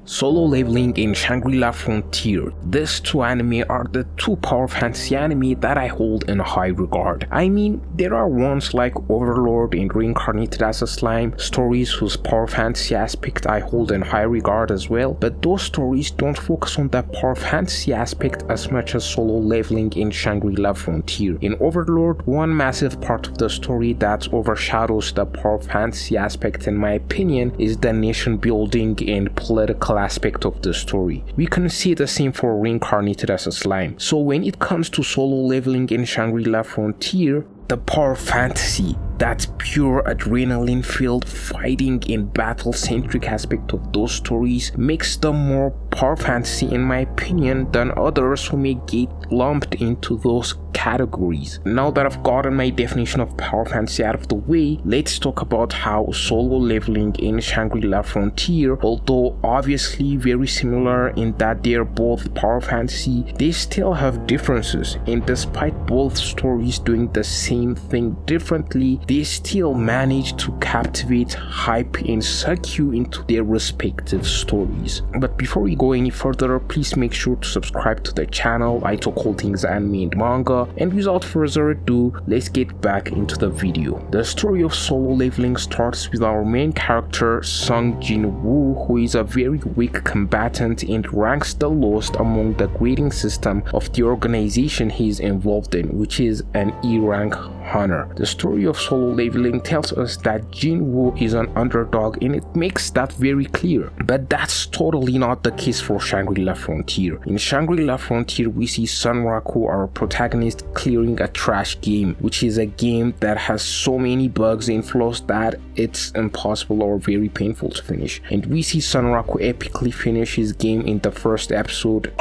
Solo Leveling and Shangri Frontier. These two anime are the two power fantasy anime that I hold in high regard. I mean, there are ones like Overlord and Reincarnated as a Slime, stories whose power fantasy aspect I hold in high regard as well, but those stories don't focus on the power fantasy aspect as much as Solo Leveling and Shangri Frontier. In Overlord, one massive part of the story that overshadows the power fantasy aspect in my opinion is the nation building and political aspect of the story. We can see the same for Reincarnated as a Slime. So when it comes to Solo Leveling in Shangri Frontier, the power fantasy, that pure adrenaline filled fighting and battle centric aspect of those stories makes them more power fantasy in my opinion than others who may get lumped into those categories. Now that I've gotten my definition of power fantasy out of the way, let's talk about how Solo Leveling in Shangri Frontier, although obviously very similar in that they're both power fantasy, they still have differences, and despite both stories doing the same thing differently, they still manage to captivate, hype, and suck you into their respective stories. But before we go any further, please make sure to subscribe to the channel. I talk all things anime and manga, and without further ado, let's get back into the video. The story of Solo Leveling starts with our main character Sung Jin-woo, who is a very weak combatant and ranks the lowest among the grading system of the organization he is involved in, which is an E-rank honor. The story of Solo Leveling tells us that Jin-woo is an underdog, and it makes that very clear. But that's totally not the case for Shangri Frontier. In Shangri Frontier, we see Sunraku, our protagonist, clearing a trash game, which is a game that has so many bugs and flaws that it's impossible or very painful to finish. And we see Sunraku epically finish his game in the first episode.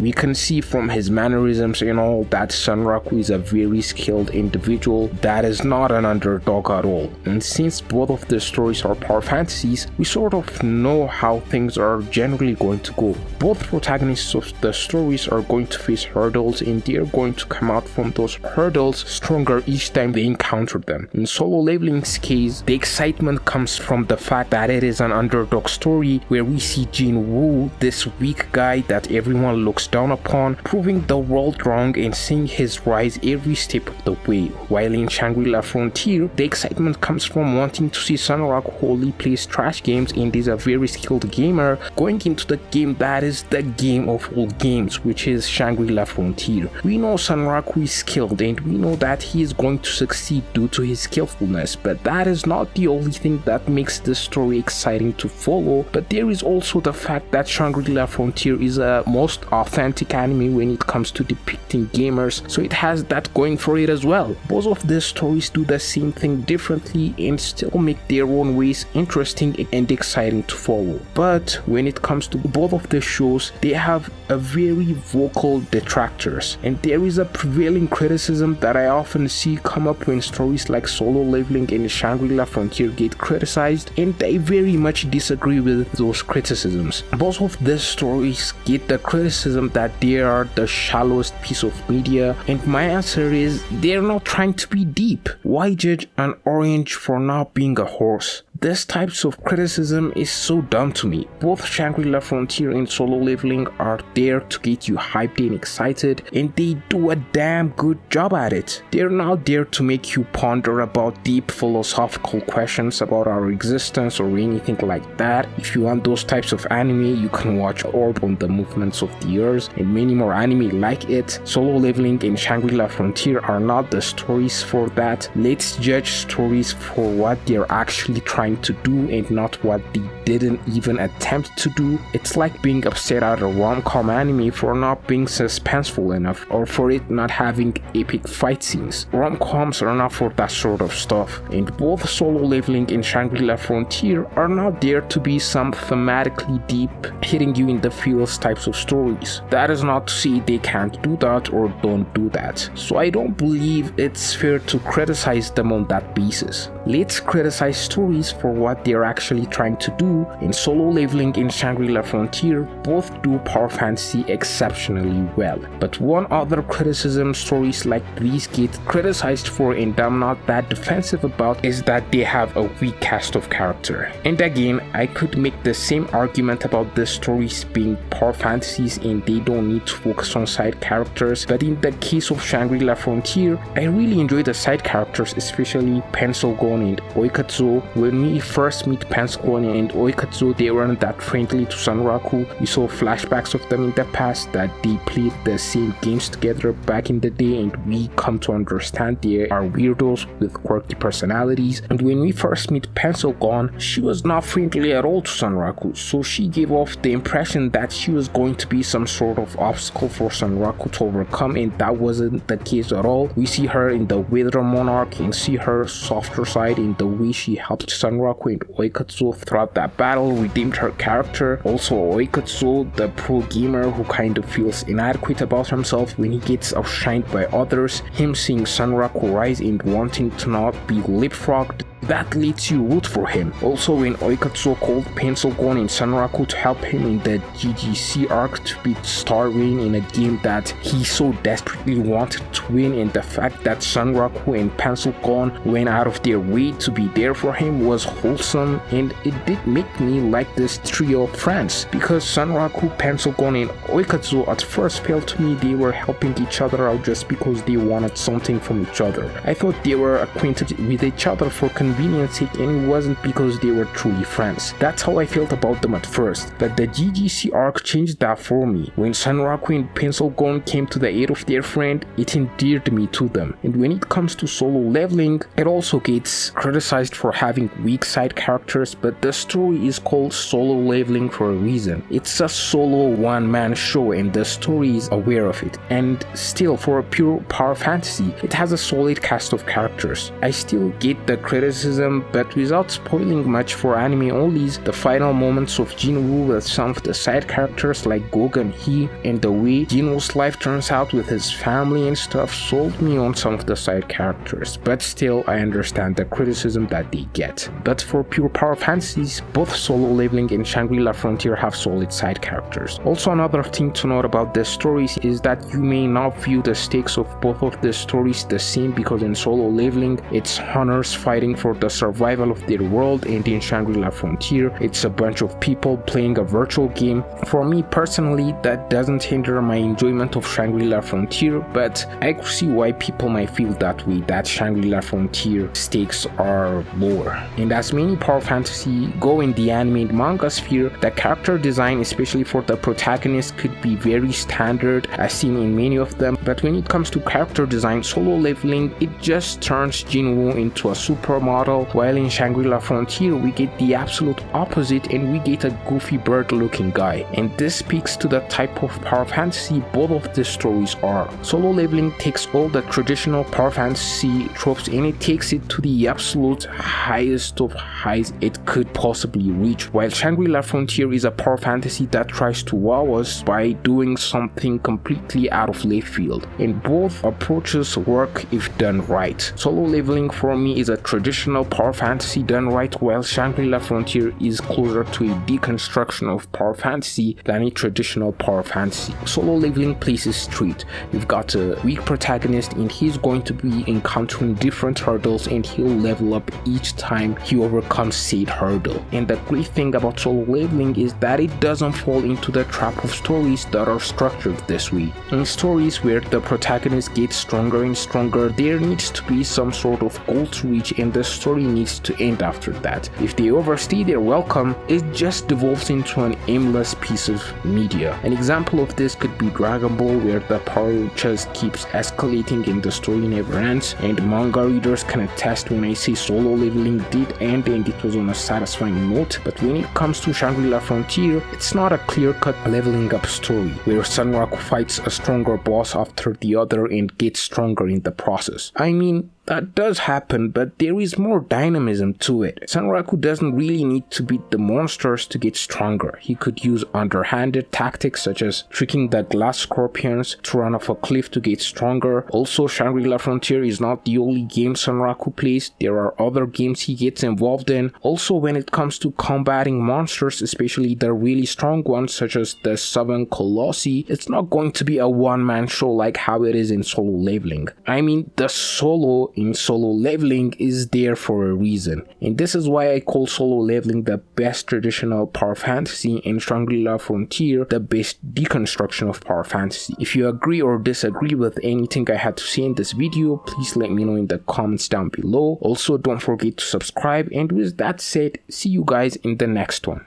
We can see from his mannerisms and all that Sunraku is a very skilled individual that is not an underdog at all. And since both of the stories are power fantasies, we sort of know how things are generally going to go. Both protagonists of the stories are going to face hurdles, and they are going to come out from those hurdles stronger each time they encounter them. In Solo Leveling's case, the excitement comes from the fact that it is an underdog story where we see Jin-woo, this weak guy that everyone looks down upon, proving the world wrong and seeing his rise every step of the way. While in Shangri Frontier, the excitement comes from wanting to see Sunraku, who only plays trash games and is a very skilled gamer, going into the game that is the game of all games, which is Shangri Frontier. We know Sunraku is skilled, and we know that he is going to succeed due to his skillfulness, but that is not the only thing that makes this story exciting to follow. But there is also the fact that Shangri Frontier is a most authentic anime when it comes to depicting gamers, so it has that going for it as well. Both of these stories do the same thing differently and still make their own ways interesting and exciting to follow. But when it comes to both of the shows, they have a very vocal detractors, and there is a prevailing criticism that I often see come up when stories like Solo Leveling and Shangri Frontier get criticized, and I very much disagree with those criticisms. Both of these stories get the criticism that they are the shallowest piece of media, and my answer is they're not trying to be deep. Why judge an orange for not being a horse? This types of criticism is so dumb to me. Both Shangri Frontier and Solo Leveling are there to get you hyped and excited, and they do a damn good job at it. They're not there to make you ponder about deep philosophical questions about our existence or anything like that. If you want those types of anime, you can watch Orb on the Movements of the Earth and many more anime like it. Solo Leveling and Shangri Frontier are not the stories for that. Let's judge stories for what they're actually trying to do and not what they didn't even attempt to do. It's like being upset at a rom-com anime for not being suspenseful enough or for it not having epic fight scenes. Rom-coms are not for that sort of stuff, and both Solo Leveling and Shangri Frontier are not there to be some thematically deep, hitting you in the feels types of stories. That is not to say they can't do that or don't do that, so I don't believe it's fair to criticize them on that basis. let's criticize stories for what they're actually trying to do. In Solo Leveling and Shangri-La Frontier, both do power fantasy exceptionally well. But one other criticism stories like these get criticized for, and I'm not that defensive about, is that they have a weak cast of character. And again, I could make the same argument about the stories being power fantasies and they don't need to focus on side characters, but in the case of Shangri-La Frontier, I really enjoy the side characters, especially Pencil-gon and Oikatsu. When we first meet Pencil-gon and Oikatsu, they weren't that friendly to Sanraku. We saw flashbacks of them in the past that they played the same games together back in the day, and we come to understand they are weirdos with quirky personalities. And when we first meet Pencil-gon, she was not friendly at all to Sanraku, so she gave off the impression that she was going to be some sort of obstacle for Sanraku to overcome, and that wasn't the case at all. We see her in the Weather Monarch and see her softer side in the way she helped Sanraku and Oikatsu throughout that battle, redeemed her character. Also Oikatsu, the pro gamer who kind of feels inadequate about himself when he gets outshined by others, him seeing Sanraku rise and wanting to not be leapfrogged, that lets you root for him. Also, when Oikatsu called Pencil-gon and Sanraku to help him in the GGC arc to beat Star Rain in a game that he so desperately wanted to win, and the fact that Sanraku and Pencil-gon went out of their way to be there for him was wholesome, and it did make me like this trio of friends, because Sanraku, Pencil-gon and Oikatsu at first felt to me they were helping each other out just because they wanted something from each other. I thought they were acquainted with each other for convenience sake, and it wasn't because they were truly friends. That's how I felt about them at first, but the GGC arc changed that for me. When Sanraku and Pencil-gon came to the aid of their friend, it endeared me to them. And when it comes to Solo Leveling, it also gets criticized for having weak side characters, but the story is called Solo Leveling for a reason. It's a solo one-man show and the story is aware of it. And still, for a pure power fantasy, it has a solid cast of characters. I still get the criticism, but without spoiling much for anime onlys, the final moments of Jinwoo with some of the side characters like Goga and He, and the way Jinwoo's life turns out with his family and stuff sold me on some of the side characters, but still I understand the criticism that they get. But for pure power fantasies, both Solo Leveling and Shangri-La Frontier have solid side characters. Also, another thing to note about the stories is that you may not view the stakes of both of the stories the same, because in Solo Leveling it's hunters fighting for the survival of their world, and in Shangri-La Frontier it's a bunch of people playing a virtual game. For me personally, that doesn't hinder my enjoyment of Shangri-La Frontier, but I could see why people might feel that way, that Shangri-La Frontier stakes are lower. And as many power fantasy go in the anime and manga sphere, the character design, especially for the protagonist, could be very standard as seen in many of them, but when it comes to character design, Solo Leveling, it just turns Jinwoo into a supermodel, while in Shangri-La Frontier we get the absolute opposite and we get a goofy bird looking guy. And this speaks to the type of power fantasy both of the stories are. Solo Leveling takes all the traditional power fantasy tropes and it takes it to the absolute highest of highs it could possibly reach, while Shangri-La Frontier is a power fantasy that tries to wow us by doing something completely out of left field. And both approaches work if done right. Solo Leveling for me is a traditional power fantasy done right, while Shangri-La Frontier is closer to a deconstruction of power fantasy than a traditional power fantasy. Solo Leveling plays it straight. You've got a weak protagonist and he's going to be encountering different hurdles and he'll level up each time he overcomes said hurdle. And the great thing about Solo Leveling is that it doesn't fall into the trap of stories that are structured this way. In stories where the protagonist gets stronger and stronger, there needs to be some sort of goal to reach and the story needs to end after that. If they overstay their welcome, it just devolves into an aimless piece of media. An example of this could be Dragon Ball, where the power just keeps escalating and the story never ends, and manga readers can attest when I say Solo Leveling did end and it was on a satisfying note. But when it comes to Shangri-La Frontier, it's not a clear-cut leveling up story where Sanraku fights a stronger boss after the other and gets stronger in the process. I mean, that does happen, but there is more dynamism to it. Sanraku doesn't really need to beat the monsters to get stronger. He could use underhanded tactics such as tricking the glass scorpions to run off a cliff to get stronger. Also, Shangri-La Frontier is not the only game Sanraku plays. There are other games he gets involved in. Also, when it comes to combating monsters, especially the really strong ones such as the 7 Colossi, it's not going to be a one-man show like how it is in Solo Leveling. I mean, the solo in Solo Leveling is there for a reason, and this is why I call Solo Leveling the best traditional power fantasy and Shangri-La Frontier the best deconstruction of power fantasy. If you agree or disagree with anything I had to say in this video, please let me know in the comments down below. Also, don't forget to subscribe, and with that said, see you guys in the next one.